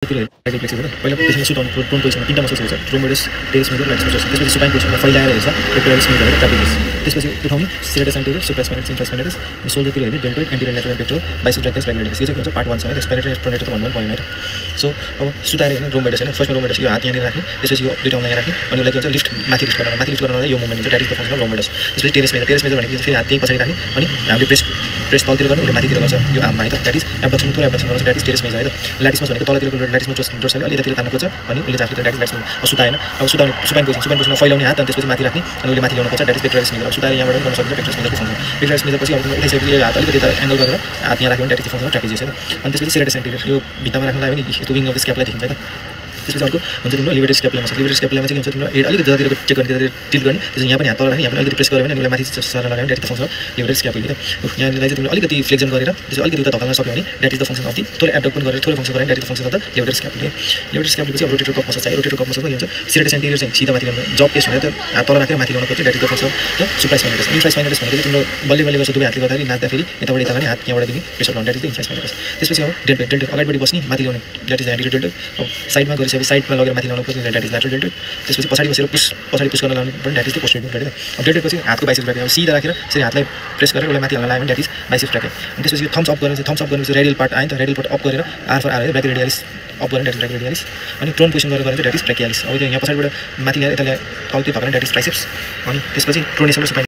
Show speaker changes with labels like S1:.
S1: flex होइन पहिला त्यसमा सुताउनु प्रोन पोजिसनमा तीनटा मसल्स हुन्छ ट्रोमोडस टेरेस मेजर लाइट्स मेजर त्यसपछि सुपाइन पोजिसनमा फैलाएर हेर्छ पेक्टोरल्स मेजर र ट्रापेजिस त्यसपछि उठाउने सेरेटस एन्टेरियर सुप्रास्पाइनस इन्फ्रास्पाइनस शोल्डरतिर हेर्ने deltoid anterior lateral pectoral biceps brachioradialis यो चाहिँ के हुन्छ पार्ट 1 छ है स्पाइनेटर प्रोनेटर त भन्नु भएन सो अब सुताएर हेर्ने रोम्बोइडस हैन फर्स्टमा रोम्बोइडस यो हात यहाँनिर राख्ने त्यसपछि यो दुईटा औँला यहाँ राख्ने अनि यसलाई के भन्छ लिफ्ट माथि लिफ्ट गर्न यो मुभमेन्ट हुन्छ that is the function of rhomboids त्यसपछि टेरेस मेजर भनेको फेरि हात त्यही पछाडि राख्ने अनि हामीले प्रेस तलतिर गर्ने उसले माथितिर गर्छ यो आर्ममा है त द्याट इज एब्डक्सन टु एब्डक्सन गर्छ द्याट इज टेरेस मेजर है त ल्याटिसमस भनेको तलतिरको ल्याटिसमस डोर्सले अलि यतातिर तान्नु खोज्छ अनि उसले चाहिँ द्याट इज ल्याटिसमस अब सुताएन अब सुताउने सुपाइन पोजिसनमा फैलाउने हात अनि त्यसपछि माथि राख्ने अनि उसले माथि ल्याउनु खोज्छ द्याट इज पेक्टोरल्स मेजर अब सुताएर यहाँबाट पनि गर्न सकिन्छ पेक्टोरल्स मेजरको फङ्सन पेक्टोरल्स मेजर पछि अब उठाइसकेपछि हात अलिकति यता एङ्गल गरेर हात यहाँ राख्यो भने that is the function of trapezius है त अनि त्यसपछि सेरेटस एन्टेरियर यो भित्तामा राख्न लाग्यो भने त्यो विङ अफ द स्क्यापलाई देखिन्छ है त त्यसपछि अर्को हुन्छ तिम्रो लिभरेटर स्क्यापुला मसल लिभरेटर स्क्यापुलामा चाहिँ के हुन्छ तिम्रो हेड अलिकति जतातिर चेक गर्ने त्यतातिर टिल्ट गर्ने त्यसपछि यहाँ पनि हात तल राख्ने यहाँ पनि अलिकति प्रेस गऱ्यो भने उसलाई माथि सर लगायो भने that is the function of levator scapula त यहाँनिर चाहिँ तिमीले अलिकति फ्लेक्सन गरेर त्यसपछि अलिकति उता धकाल्न सक्यो भने that is the function of the थोरै एब्डक्ट पनि गरेर थोरै फङ्सन गरेर that is the function of the levator scapula levator scapula चाहिँ अब रोटेटर कफ मसल चाहियो रोटेटर कफ मसलमा के हुन्छ सेरेटस एन्टेरियर चाहिँ सिधा माथि ल्याउनु जब पेस हुँदा त हात तल राखेर माथि ल्याउनु खोज्छ that is the function of the supraspinatus infraspinatus भनेको चाहिँ तिम्रो बल्ले गर्छ दुवै हातले गर्दाखेरि नाच्दाखेरि यताबाट यता गर्ने हात यहाँबाट दिने प्रेसर लाउनु द्याट इज द इन्फ्रास्पाइनस त्यसपछि अब डेल्टोइड अगाडिपट्टि बस्ने माथि ल्याउने द्याट इज एन्टेरियर डेल्टोइड अब साइडमा गरिसकेपछि साइडमा लगेर माथि ल्याउनु खोज्ने द्याट इज ल्याटरल डेल्टोइड त्यसपछि पछाडि बसेर पछाडि पुस गर्न लाउने पनि that is the posterior deltoid अब डेल्टोइड पछि हातको बाइसेप्स ब्राके अब सिधा राखेर यसरी हातलाई प्रेस गरेर उसलाई माथि हाल्न लाग्यो भने द्याट इज बाइसेप्स ब्राके अनि त्यसपछि थम्स अप गरेपछि रेडियल पार्ट आयो नि त रेडियल पार्ट अप गरेर आर फर आर ब्राकियोरेडियालिस अप गरेर द्याट इज ब्राकियोरेडियालिस अनि प्रोन पोजिसन गरेर चाहिँ द्याट इज ब्राकियालिस अब त्यो यहाँ पछाडिबाट माथि ल्याएर यता तलतिर धकेर द्याट इज ट्राइसेप्स अनि त्यसपछि प्रोनेसन र सुपाइन